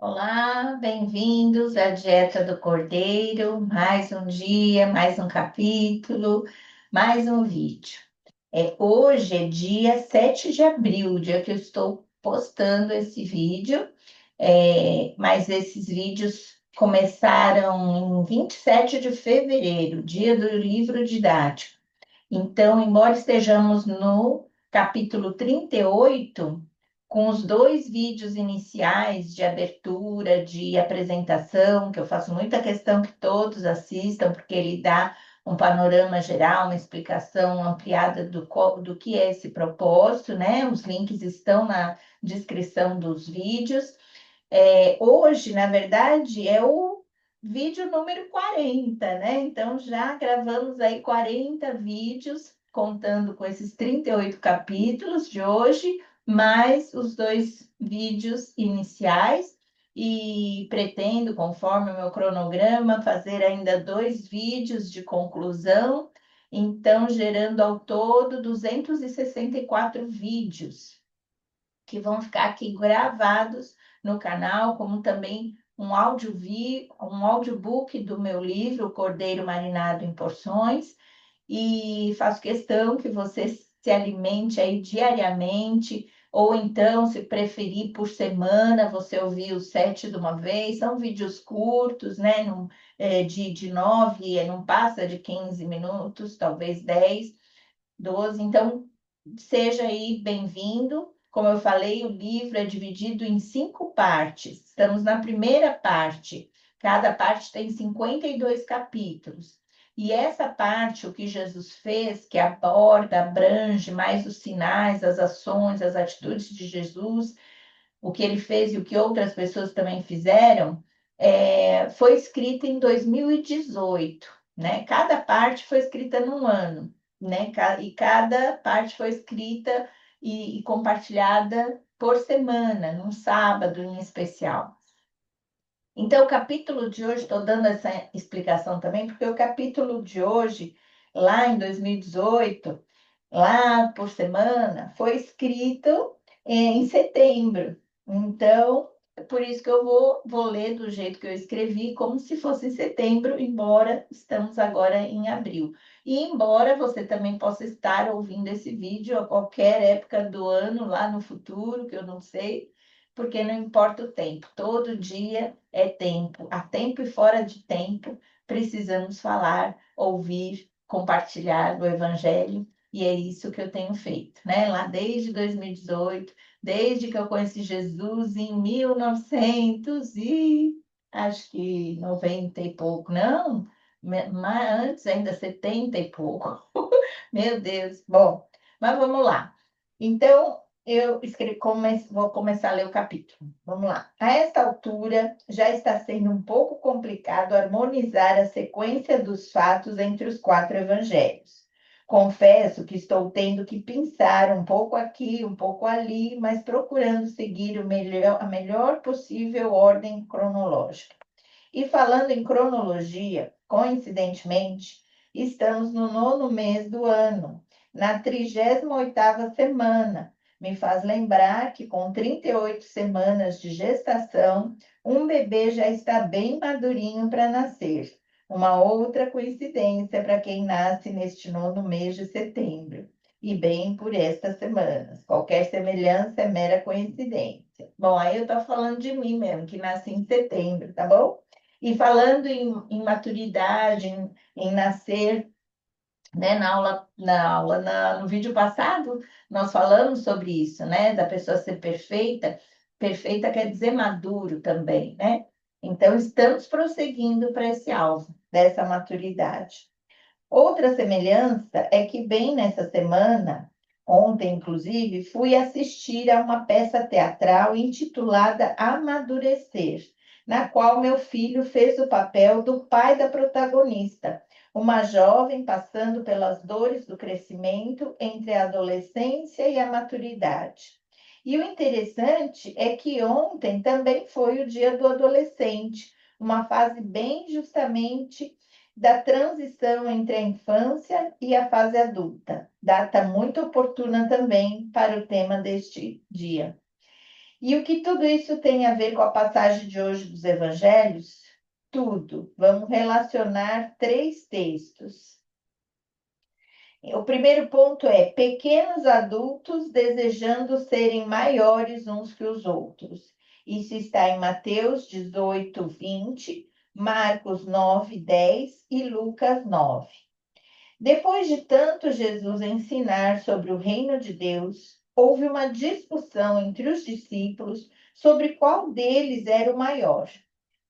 Olá, bem-vindos à Dieta do Cordeiro. Mais um dia, mais um capítulo, mais um vídeo. Hoje é dia 7 de abril, dia que eu estou postando esse vídeo, mas esses vídeos começaram em 27 de fevereiro, dia do livro didático. Então, embora estejamos no capítulo 38, com os dois vídeos iniciais de abertura, de apresentação, que eu faço muita questão que todos assistam, porque ele dá um panorama geral, uma explicação ampliada do que é esse propósito, né? Os links estão na descrição dos vídeos. Hoje, na verdade, é o vídeo número 40, né? Então, já gravamos aí 40 vídeos, contando com esses 38 capítulos de hoje, mais os dois vídeos iniciais, e pretendo, conforme o meu cronograma, fazer ainda dois vídeos de conclusão, então, gerando ao todo 264 vídeos que vão ficar aqui gravados no canal, como também um audiobook do meu livro, Cordeiro Marinado em Porções, e faço questão que você se alimente aí diariamente, ou então, se preferir por semana, você ouvir os 7 de uma vez, são vídeos curtos, né? De 9, não passa de 15 minutos, talvez 10, 12. Então, seja aí bem-vindo. Como eu falei, o livro é dividido em 5 partes. Estamos na primeira parte. Cada parte tem 52 capítulos. E essa parte, o que Jesus fez, que aborda, abrange mais os sinais, as ações, as atitudes de Jesus, o que ele fez e o que outras pessoas também fizeram, foi escrita em 2018, né? Cada parte foi escrita num ano, né? E cada parte foi escrita e compartilhada por semana, num sábado em especial. Então, o capítulo de hoje, estou dando essa explicação também, porque o capítulo de hoje, lá em 2018, lá por semana, foi escrito em setembro. Então, é por isso que eu vou ler do jeito que eu escrevi, como se fosse em setembro, embora estamos agora em abril. E embora você também possa estar ouvindo esse vídeo a qualquer época do ano, lá no futuro, que eu não sei, porque não importa o tempo, todo dia é tempo, há tempo e fora de tempo, precisamos falar, ouvir, compartilhar o Evangelho, e é isso que eu tenho feito, né? Lá desde 2018, desde que eu conheci Jesus em 1900 e acho que 90 e pouco, não, mas antes ainda 70 e pouco. Meu Deus. Bom, mas vamos lá. Então, vou começar a ler o capítulo. Vamos lá. A esta altura, já está sendo um pouco complicado harmonizar a sequência dos fatos entre os 4 evangelhos. Confesso que estou tendo que pensar um pouco aqui, um pouco ali, mas procurando seguir a melhor possível ordem cronológica. E falando em cronologia, coincidentemente, estamos no 9º mês do ano, na 38ª semana. Me faz lembrar que com 38 semanas de gestação, um bebê já está bem madurinho para nascer. Uma outra coincidência para quem nasce neste 9º mês de setembro. E bem por estas semanas. Qualquer semelhança é mera coincidência. Bom, aí eu estou falando de mim mesmo, que nasci em setembro, tá bom? E falando em maturidade, em nascer, né, no vídeo passado, nós falamos sobre isso, né, da pessoa ser perfeita. Perfeita quer dizer maduro também, né? Então, estamos prosseguindo para esse alvo dessa maturidade. Outra semelhança é que, bem nessa semana, ontem, inclusive, fui assistir a uma peça teatral intitulada Amadurecer, na qual meu filho fez o papel do pai da protagonista, uma jovem passando pelas dores do crescimento entre a adolescência e a maturidade. E o interessante é que ontem também foi o dia do adolescente, uma fase bem justamente da transição entre a infância e a fase adulta, data muito oportuna também para o tema deste dia. E o que tudo isso tem a ver com a passagem de hoje dos Evangelhos? Tudo. Vamos relacionar três textos. O primeiro ponto é pequenos adultos desejando serem maiores uns que os outros. Isso está em Mateus 18, 20, Marcos 9, 10 e Lucas 9. Depois de tanto Jesus ensinar sobre o reino de Deus, houve uma discussão entre os discípulos sobre qual deles era o maior.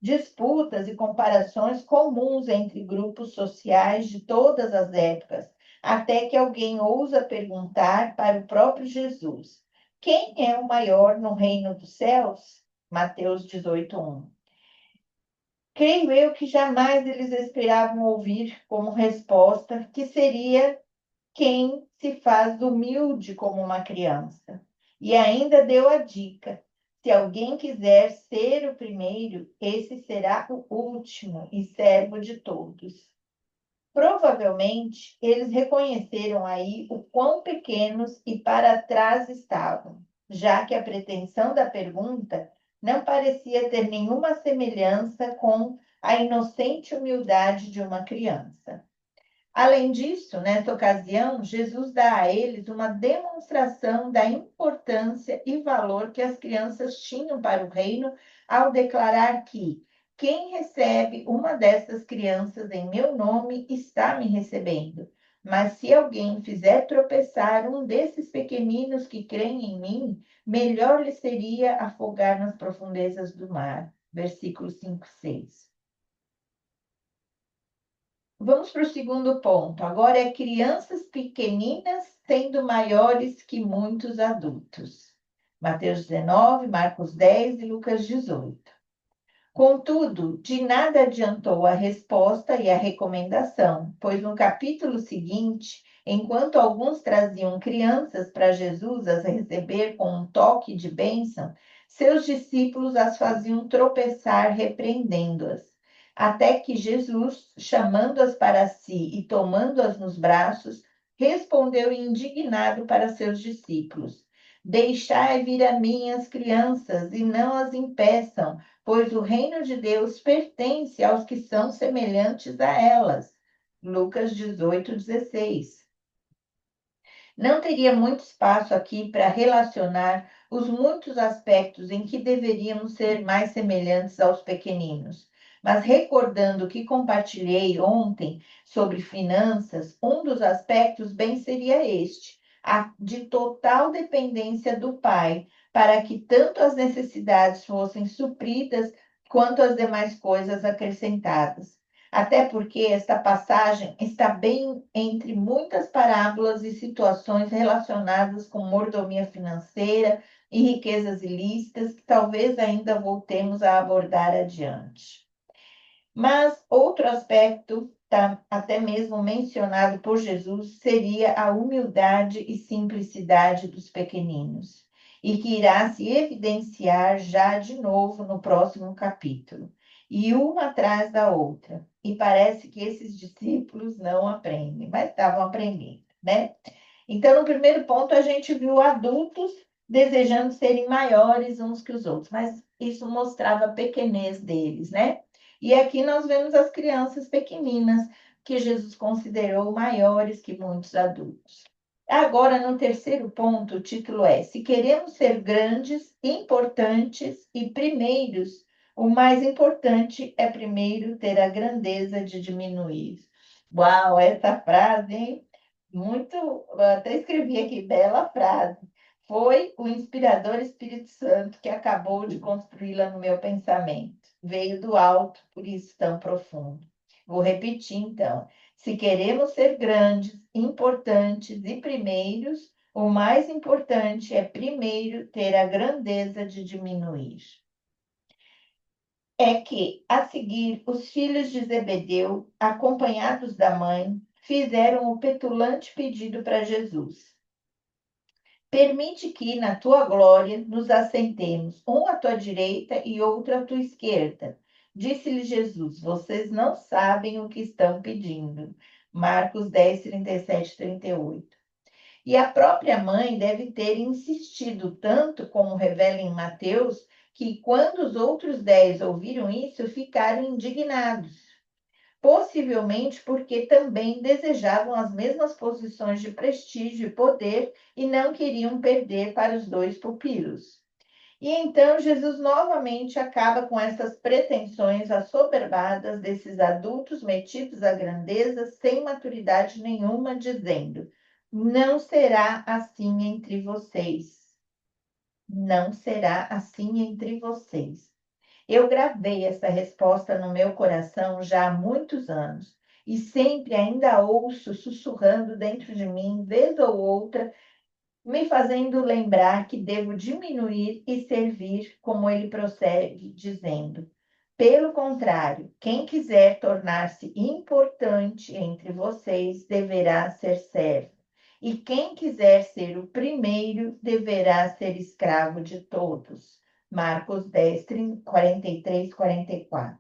Disputas e comparações comuns entre grupos sociais de todas as épocas, até que alguém ousa perguntar para o próprio Jesus: quem é o maior no reino dos céus? Mateus 18:1. Creio eu que jamais eles esperavam ouvir como resposta que seria quem se faz humilde como uma criança. E ainda deu a dica: se alguém quiser ser o primeiro, esse será o último e servo de todos. Provavelmente, eles reconheceram aí o quão pequenos e para trás estavam, já que a pretensão da pergunta não parecia ter nenhuma semelhança com a inocente humildade de uma criança. Além disso, nesta ocasião, Jesus dá a eles uma demonstração da importância e valor que as crianças tinham para o reino ao declarar que quem recebe uma dessas crianças em meu nome está me recebendo. Mas se alguém fizer tropeçar um desses pequeninos que creem em mim, melhor lhe seria afogar nas profundezas do mar. Versículos 5, 6. Vamos para o segundo ponto. Agora é crianças pequeninas sendo maiores que muitos adultos. Mateus 19, Marcos 10 e Lucas 18. Contudo, de nada adiantou a resposta e a recomendação, pois no capítulo seguinte, enquanto alguns traziam crianças para Jesus as receber com um toque de bênção, seus discípulos as faziam tropeçar, repreendendo-as. Até que Jesus, chamando-as para si e tomando-as nos braços, respondeu indignado para seus discípulos: Deixai vir a mim as crianças e não as impeçam, pois o reino de Deus pertence aos que são semelhantes a elas. Lucas 18, 16. Não teria muito espaço aqui para relacionar os muitos aspectos em que deveríamos ser mais semelhantes aos pequeninos. Mas recordando o que compartilhei ontem sobre finanças, um dos aspectos bem seria este: a de total dependência do pai, para que tanto as necessidades fossem supridas quanto as demais coisas acrescentadas. Até porque esta passagem está bem entre muitas parábolas e situações relacionadas com mordomia financeira e riquezas ilícitas que talvez ainda voltemos a abordar adiante. Mas outro aspecto, até mesmo mencionado por Jesus, seria a humildade e simplicidade dos pequeninos, e que irá se evidenciar já de novo no próximo capítulo, e uma atrás da outra. E parece que esses discípulos não aprendem, mas estavam aprendendo, né? Então, no primeiro ponto, a gente viu adultos desejando serem maiores uns que os outros, mas isso mostrava a pequenez deles, né? E aqui nós vemos as crianças pequeninas, que Jesus considerou maiores que muitos adultos. Agora, no terceiro ponto, o título é: Se queremos ser grandes, importantes e primeiros, o mais importante é primeiro ter a grandeza de diminuir. Uau, essa frase, hein? Muito, até escrevi aqui, bela frase. Foi o inspirador Espírito Santo que acabou de construí-la no meu pensamento. Veio do alto, por isso tão profundo. Vou repetir então. Se queremos ser grandes, importantes e primeiros, o mais importante é primeiro ter a grandeza de diminuir. É que, a seguir, os filhos de Zebedeu, acompanhados da mãe, fizeram o petulante pedido para Jesus: Permite que, na tua glória, nos assentemos, um à tua direita e outro à tua esquerda. Disse-lhe Jesus: Vocês não sabem o que estão pedindo. Marcos 10, 37, 38. E a própria mãe deve ter insistido tanto, como revela em Mateus, que quando os outros 10 ouviram isso, ficaram indignados. Possivelmente porque também desejavam as mesmas posições de prestígio e poder e não queriam perder para os dois pupilos. E então Jesus novamente acaba com essas pretensões assoberbadas desses adultos metidos à grandeza sem maturidade nenhuma, dizendo: não será assim entre vocês. Não será assim entre vocês. Eu gravei essa resposta no meu coração já há muitos anos e sempre ainda ouço sussurrando dentro de mim, vez ou outra, me fazendo lembrar que devo diminuir e servir, como ele prossegue, dizendo: pelo contrário, quem quiser tornar-se importante entre vocês deverá ser servo, e quem quiser ser o primeiro deverá ser escravo de todos. Marcos 10, 43, 44.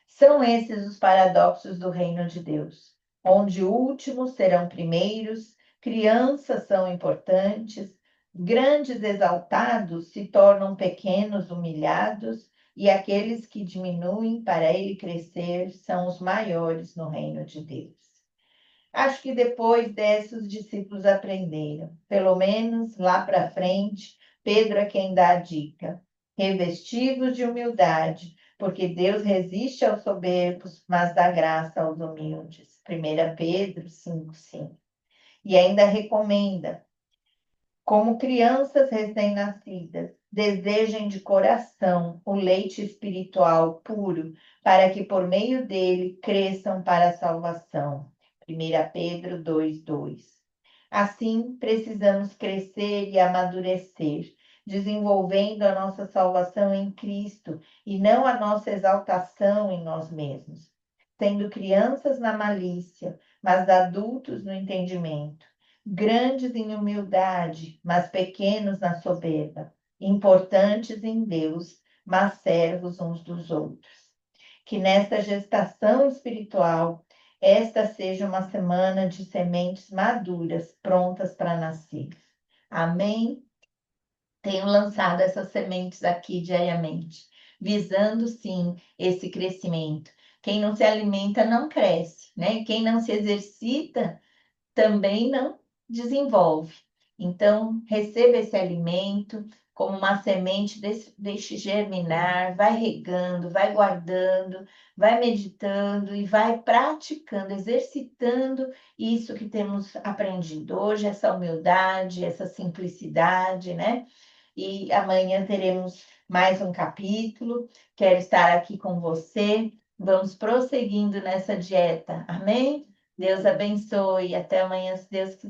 São esses os paradoxos do reino de Deus, onde últimos serão primeiros, crianças são importantes, grandes exaltados se tornam pequenos humilhados, e aqueles que diminuem para ele crescer são os maiores no reino de Deus. Acho que depois dessa os discípulos aprenderam, pelo menos lá para frente, Pedro é quem dá a dica. Revestivos de humildade, porque Deus resiste aos soberbos, mas dá graça aos humildes. 1 Pedro 5,5. E ainda recomenda, como crianças recém-nascidas, desejem de coração o leite espiritual puro, para que por meio dele cresçam para a salvação. 1 Pedro 2,2. Assim, precisamos crescer e amadurecer, desenvolvendo a nossa salvação em Cristo e não a nossa exaltação em nós mesmos, sendo crianças na malícia, mas adultos no entendimento, grandes em humildade, mas pequenos na soberba, importantes em Deus, mas servos uns dos outros. Que nesta gestação espiritual, esta seja uma semana de sementes maduras, prontas para nascer. Amém? Tenho lançado essas sementes aqui diariamente, visando sim esse crescimento. Quem não se alimenta não cresce, né? Quem não se exercita também não desenvolve. Então, receba esse alimento como uma semente, deixe germinar, vai regando, vai guardando, vai meditando e vai praticando, exercitando isso que temos aprendido hoje, essa humildade, essa simplicidade, né? E amanhã teremos mais um capítulo. Quero estar aqui com você. Vamos prosseguindo nessa dieta. Amém? Deus abençoe. Até amanhã, se Deus quiser.